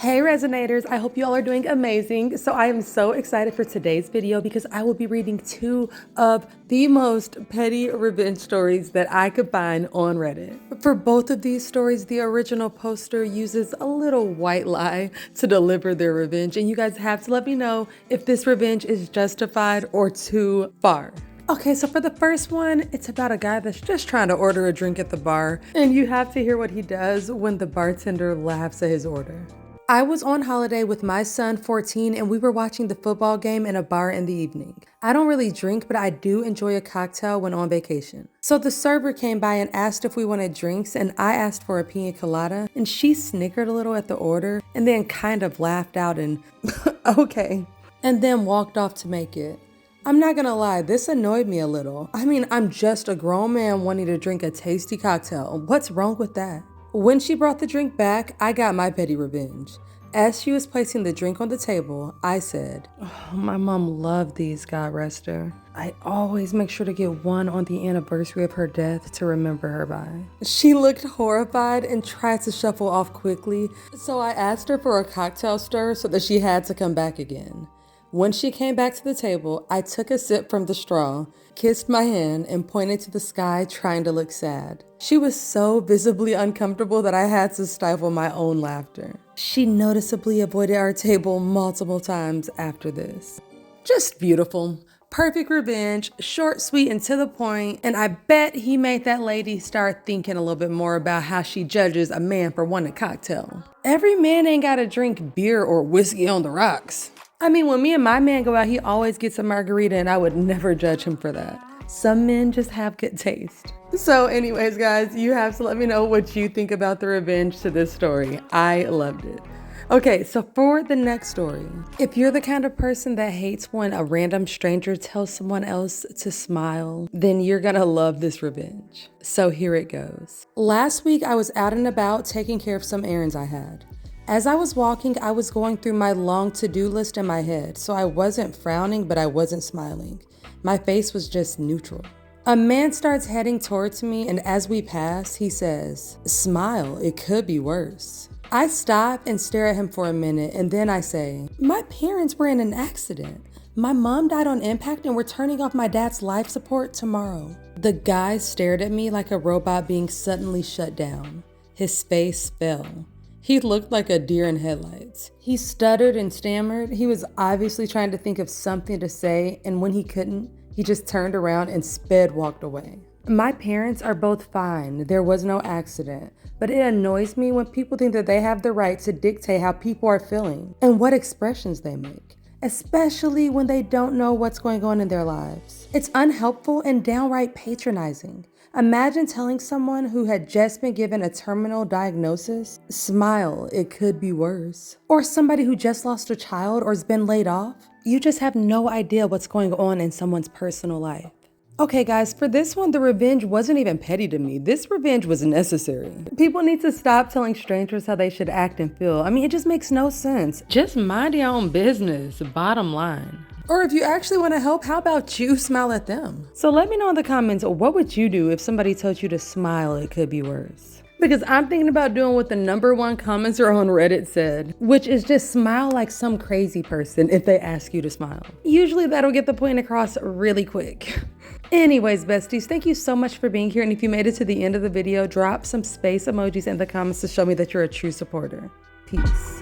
Hey Resonators, I hope you all are doing amazing. So I am so excited for today's video because I will be reading two of the most petty revenge stories that I could find on Reddit. For both of these stories, the original poster uses a little white lie to deliver their revenge, and you guys have to let me know if this revenge is justified or too far. Okay, so for the first one, it's about a guy that's just trying to order a drink at the bar, and you have to hear what he does when the bartender laughs at his order. I was on holiday with my son, 14, and we were watching the football game in a bar in the evening. I don't really drink, but I do enjoy a cocktail when on vacation. So the server came by and asked if we wanted drinks, and I asked for a pina colada, and she snickered a little at the order, and then kind of laughed out and, okay, and then walked off to make it. I'm not gonna lie, this annoyed me a little. I mean, I'm just a grown man wanting to drink a tasty cocktail. What's wrong with that? When she brought the drink back, I got my petty revenge. As she was placing the drink on the table, I said, "Oh, my mom loved these, God rest her. I always make sure to get one on the anniversary of her death to remember her by." She looked horrified and tried to shuffle off quickly, so I asked her for a cocktail stir so that she had to come back again. When she came back to the table, I took a sip from the straw, kissed my hand, and pointed to the sky, trying to look sad. She was so visibly uncomfortable that I had to stifle my own laughter. She noticeably avoided our table multiple times after this. Just beautiful. Perfect revenge, short, sweet, and to the point, and I bet he made that lady start thinking a little bit more about how she judges a man for wanting a cocktail. Every man ain't gotta drink beer or whiskey on the rocks. I mean, when me and my man go out, he always gets a margarita, and I would never judge him for that. Some men just have good taste. So anyways, guys, you have to let me know what you think about the revenge to this story. I loved it. Okay, so for the next story, if you're the kind of person that hates when a random stranger tells someone else to smile, then you're gonna love this revenge. So here it goes. Last week, I was out and about taking care of some errands I had. As I was walking, I was going through my long to-do list in my head, so I wasn't frowning, but I wasn't smiling. My face was just neutral. A man starts heading towards me, and as we pass, he says, "Smile, it could be worse." I stop and stare at him for a minute, and then I say, "My parents were in an accident. My mom died on impact, and we're turning off my dad's life support tomorrow." The guy stared at me like a robot being suddenly shut down. His face fell. He looked like a deer in headlights. He stuttered and stammered. He was obviously trying to think of something to say, and when he couldn't, he just turned around and sped walked away. My parents are both fine. There was no accident, but it annoys me when people think that they have the right to dictate how people are feeling and what expressions they make, especially when they don't know what's going on in their lives. It's unhelpful and downright patronizing. Imagine telling someone who had just been given a terminal diagnosis, "Smile, it could be worse." Or somebody who just lost a child or has been laid off. You just have no idea what's going on in someone's personal life. Okay guys, for this one, the revenge wasn't even petty to me. This revenge was necessary. People need to stop telling strangers how they should act and feel. I mean, it just makes no sense. Just mind your own business, bottom line. Or if you actually want to help, how about you smile at them? So let me know in the comments, what would you do if somebody told you to smile, it could be worse? Because I'm thinking about doing what the #1 commenter on Reddit said, which is just smile like some crazy person if they ask you to smile. Usually that'll get the point across really quick. Anyways, besties, thank you so much for being here. And if you made it to the end of the video, drop some space emojis in the comments to show me that you're a true supporter. Peace.